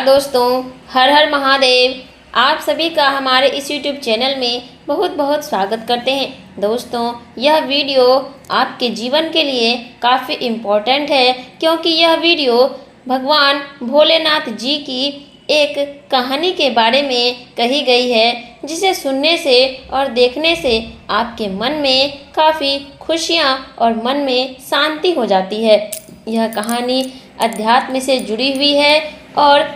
दोस्तों, हर हर महादेव। आप सभी का हमारे इस YouTube चैनल में बहुत बहुत स्वागत करते हैं। दोस्तों, यह वीडियो आपके जीवन के लिए काफ़ी इम्पोर्टेंट है, क्योंकि यह वीडियो भगवान भोलेनाथ जी की एक कहानी के बारे में कही गई है, जिसे सुनने से और देखने से आपके मन में काफ़ी खुशियाँ और मन में शांति हो जाती है। यह कहानी अध्यात्म से जुड़ी हुई है और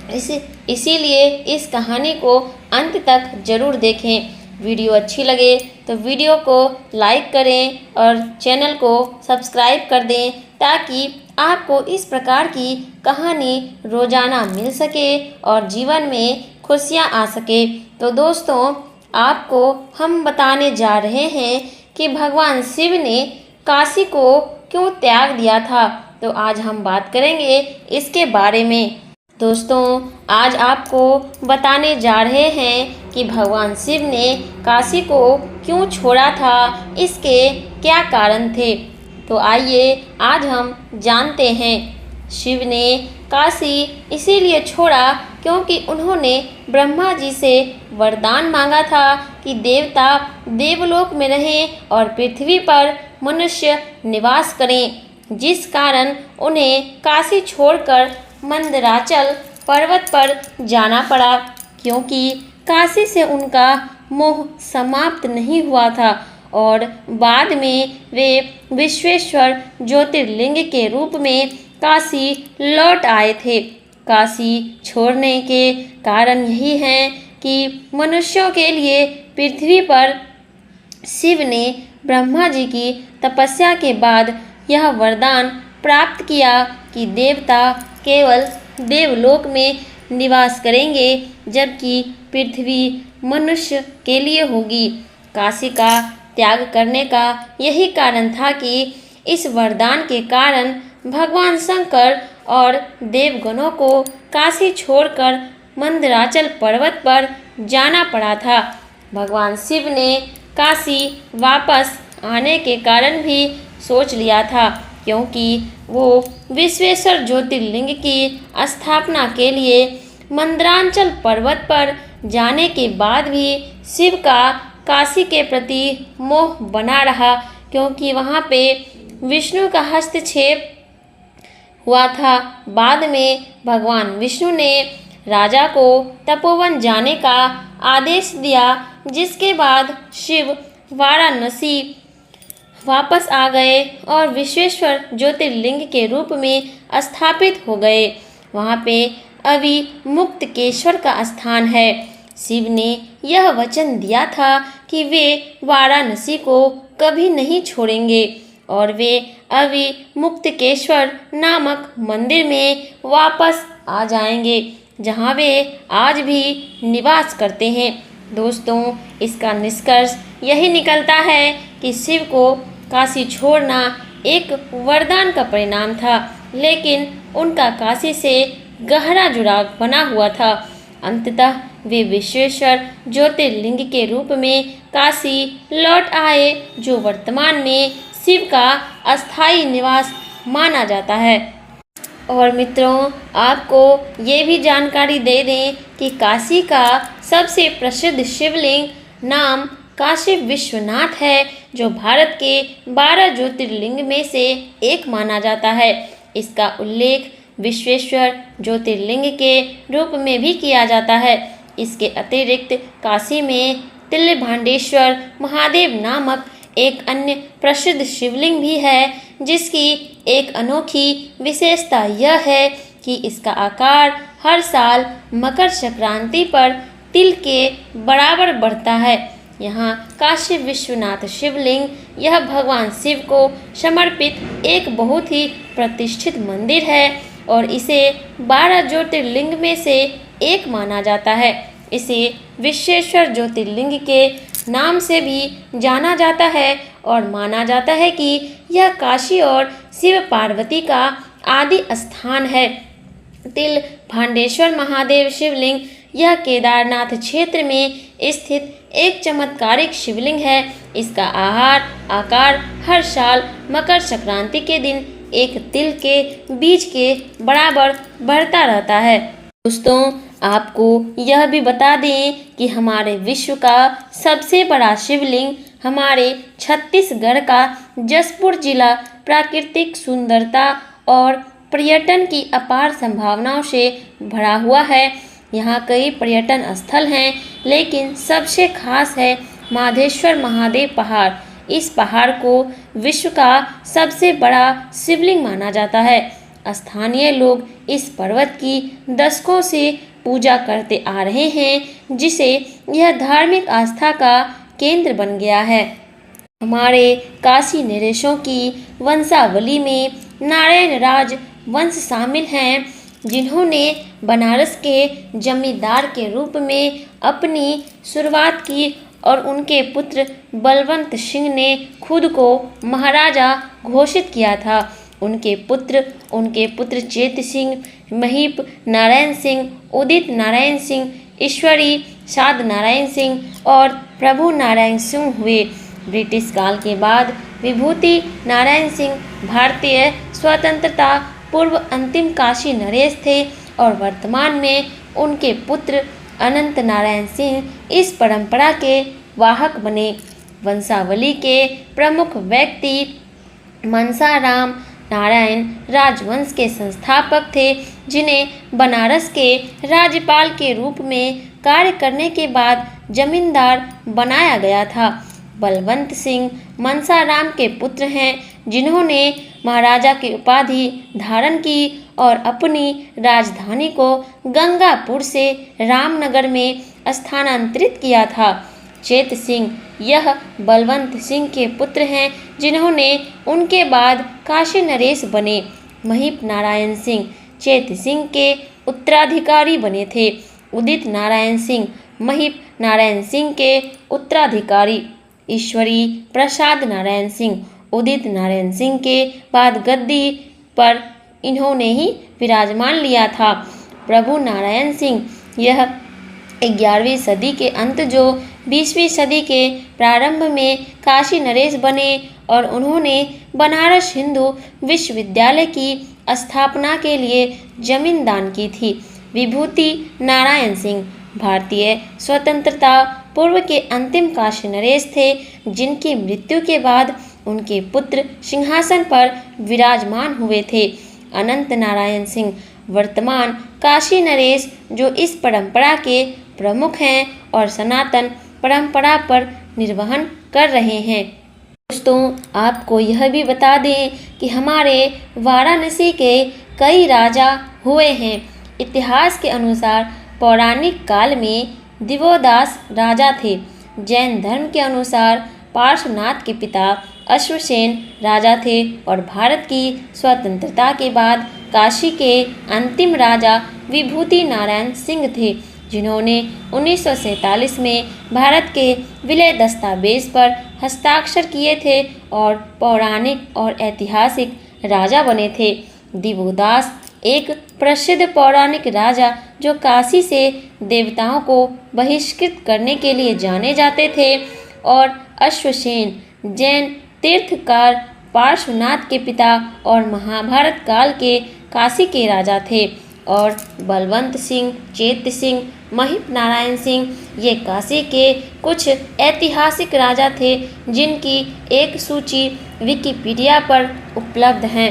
इसीलिए इस कहानी को अंत तक ज़रूर देखें। वीडियो अच्छी लगे तो वीडियो को लाइक करें और चैनल को सब्सक्राइब कर दें, ताकि आपको इस प्रकार की कहानी रोज़ाना मिल सके और जीवन में खुशियाँ आ सके। तो दोस्तों, आपको हम बताने जा रहे हैं कि भगवान शिव ने काशी को क्यों त्याग दिया था। तो आज हम बात करेंगे इसके बारे में। दोस्तों, आज आपको बताने जा रहे हैं कि भगवान शिव ने काशी को क्यों छोड़ा था, इसके क्या कारण थे। तो आइए आज हम जानते हैं। शिव ने काशी इसीलिए छोड़ा क्योंकि उन्होंने ब्रह्मा जी से वरदान मांगा था कि देवता देवलोक में रहें और पृथ्वी पर मनुष्य निवास करें, जिस कारण उन्हें काशी छोड़कर मंदराचल पर्वत पर जाना पड़ा, क्योंकि काशी से उनका मोह समाप्त नहीं हुआ था और बाद में वे विश्वेश्वर ज्योतिर्लिंग के रूप में काशी लौट आए थे। काशी छोड़ने के कारण यही है कि मनुष्यों के लिए पृथ्वी पर शिव ने ब्रह्मा जी की तपस्या के बाद यह वरदान प्राप्त किया कि देवता केवल देवलोक में निवास करेंगे, जबकि पृथ्वी मनुष्य के लिए होगी। काशी का त्याग करने का यही कारण था कि इस वरदान के कारण भगवान शंकर और देवगणों को काशी छोड़कर मंदराचल पर्वत पर जाना पड़ा था। भगवान शिव ने काशी वापस आने के कारण भी सोच लिया था, क्योंकि वो विश्वेश्वर ज्योतिर्लिंग की स्थापना के लिए मंदराचल पर्वत पर जाने के बाद भी शिव का काशी के प्रति मोह बना रहा, क्योंकि वहाँ पे विष्णु का हस्तक्षेप हुआ था। बाद में भगवान विष्णु ने राजा को तपोवन जाने का आदेश दिया, जिसके बाद शिव वाराणसी वापस आ गए और विश्वेश्वर ज्योतिर्लिंग के रूप में स्थापित हो गए। वहाँ पे अभी मुक्तकेश्वर का स्थान है। शिव ने यह वचन दिया था कि वे वाराणसी को कभी नहीं छोड़ेंगे और वे अभी मुक्तकेश्वर नामक मंदिर में वापस आ जाएंगे, जहाँ वे आज भी निवास करते हैं। दोस्तों, इसका निष्कर्ष यही निकलता है कि शिव को काशी छोड़ना एक वरदान का परिणाम था, लेकिन उनका काशी से गहरा जुड़ाव बना हुआ था। अंततः वे विश्वेश्वर ज्योतिर्लिंग के रूप में काशी लौट आए, जो वर्तमान में शिव का अस्थायी निवास माना जाता है। और मित्रों, आपको ये भी जानकारी दे दें कि काशी का सबसे प्रसिद्ध शिवलिंग नाम काशी विश्वनाथ है, जो भारत के 12 ज्योतिर्लिंग में से एक माना जाता है। इसका उल्लेख विश्वेश्वर ज्योतिर्लिंग के रूप में भी किया जाता है। इसके अतिरिक्त काशी में तिलभांडेश्वर महादेव नामक एक अन्य प्रसिद्ध शिवलिंग भी है, जिसकी एक अनोखी विशेषता यह है कि इसका आकार हर साल मकर संक्रांति पर तिल के बराबर बढ़ता है। यहाँ काशी विश्वनाथ शिवलिंग यह भगवान शिव को समर्पित एक बहुत ही प्रतिष्ठित मंदिर है और इसे 12 ज्योतिर्लिंग में से एक माना जाता है। इसे विश्वेश्वर ज्योतिर्लिंग के नाम से भी जाना जाता है और माना जाता है कि यह काशी और शिव पार्वती का आदि स्थान है। तिल भांडेश्वर महादेव शिवलिंग यह केदारनाथ क्षेत्र में स्थित एक चमत्कारिक शिवलिंग है। इसका आकार हर साल मकर संक्रांति के दिन एक तिल के बीज के बराबर बढ़ता रहता है। दोस्तों, आपको यह भी बता दें कि हमारे विश्व का सबसे बड़ा शिवलिंग हमारे छत्तीसगढ़ का जसपुर जिला प्राकृतिक सुंदरता और पर्यटन की अपार संभावनाओं से भरा हुआ है। यहाँ कई पर्यटन स्थल हैं, लेकिन सबसे खास है माधेश्वर महादेव पहाड़। इस पहाड़ को विश्व का सबसे बड़ा शिवलिंग माना जाता है। स्थानीय लोग इस पर्वत की दशकों से पूजा करते आ रहे हैं, जिसे यह धार्मिक आस्था का केंद्र बन गया है। हमारे काशी नरेशों की वंशावली में नारायण राज वंश शामिल हैं, जिन्होंने बनारस के जमींदार के रूप में अपनी शुरुआत की और उनके पुत्र बलवंत सिंह ने खुद को महाराजा घोषित किया था। उनके पुत्र चेत सिंह, महीप नारायण सिंह, उदित नारायण सिंह, ईश्वरी साध नारायण सिंह और प्रभु नारायण सिंह हुए। ब्रिटिश काल के बाद विभूति नारायण सिंह भारतीय स्वतंत्रता पूर्व अंतिम काशी नरेश थे और वर्तमान में उनके पुत्र अनंत नारायण सिंह इस परंपरा के वाहक बने। वंशावली के प्रमुख व्यक्ति मनसाराम नारायण राजवंश के संस्थापक थे, जिन्हें बनारस के राज्यपाल के रूप में कार्य करने के बाद जमींदार बनाया गया था। बलवंत सिंह मनसाराम के पुत्र हैं, जिन्होंने महाराजा की उपाधि धारण की और अपनी राजधानी को गंगापुर से रामनगर में स्थानांतरित किया था। चेत सिंह यह बलवंत सिंह के पुत्र हैं, जिन्होंने उनके बाद काशी नरेश बने। महीप नारायण सिंह चेत सिंह के उत्तराधिकारी बने थे। उदित नारायण सिंह महीप नारायण सिंह के उत्तराधिकारी। ईश्वरी प्रसाद नारायण सिंह उदित नारायण सिंह के बाद गद्दी पर इन्होंने ही विराजमान लिया था। प्रभु नारायण सिंह यह 11वीं सदी के अंत जो 20वीं सदी के प्रारंभ में काशी नरेश बने और उन्होंने बनारस हिंदू विश्वविद्यालय की स्थापना के लिए जमीन दान की थी। विभूति नारायण सिंह भारतीय स्वतंत्रता पूर्व के अंतिम काशी नरेश थे, जिनकी मृत्यु के बाद उनके पुत्र सिंहासन पर विराजमान हुए थे। अनंत नारायण सिंह वर्तमान काशी नरेश जो इस परंपरा के प्रमुख हैं और सनातन परंपरा पर निर्वहन कर रहे हैं। दोस्तों, आपको यह भी बता दें कि हमारे वाराणसी के कई राजा हुए हैं। इतिहास के अनुसार पौराणिक काल में दिवोदास राजा थे। जैन धर्म के अनुसार पार्श्वनाथ के पिता अश्वसेन राजा थे और भारत की स्वतंत्रता के बाद काशी के अंतिम राजा विभूति नारायण सिंह थे, जिन्होंने 1947 में भारत के विलय दस्तावेज पर हस्ताक्षर किए थे और पौराणिक और ऐतिहासिक राजा बने थे। दिवोदास एक प्रसिद्ध पौराणिक राजा जो काशी से देवताओं को बहिष्कृत करने के लिए जाने जाते थे, और अश्वसेन जैन तीर्थकार पार्श्वनाथ के पिता और महाभारत काल के काशी के राजा थे। और बलवंत सिंह, चेत सिंह, महीप नारायण सिंह ये काशी के कुछ ऐतिहासिक राजा थे, जिनकी एक सूची विकिपीडिया पर उपलब्ध है।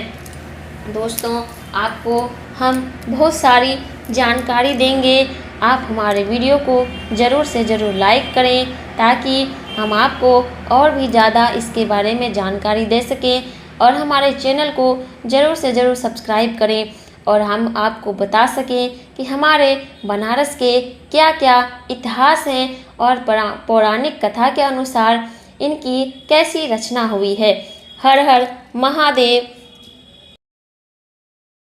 दोस्तों, आपको हम बहुत सारी जानकारी देंगे। आप हमारे वीडियो को ज़रूर से ज़रूर लाइक करें, ताकि हम आपको और भी ज़्यादा इसके बारे में जानकारी दे सकें, और हमारे चैनल को ज़रूर से ज़रूर सब्सक्राइब करें और हम आपको बता सकें कि हमारे बनारस के क्या क्या इतिहास हैं और पौराणिक कथा के अनुसार इनकी कैसी रचना हुई है। हर हर महादेव।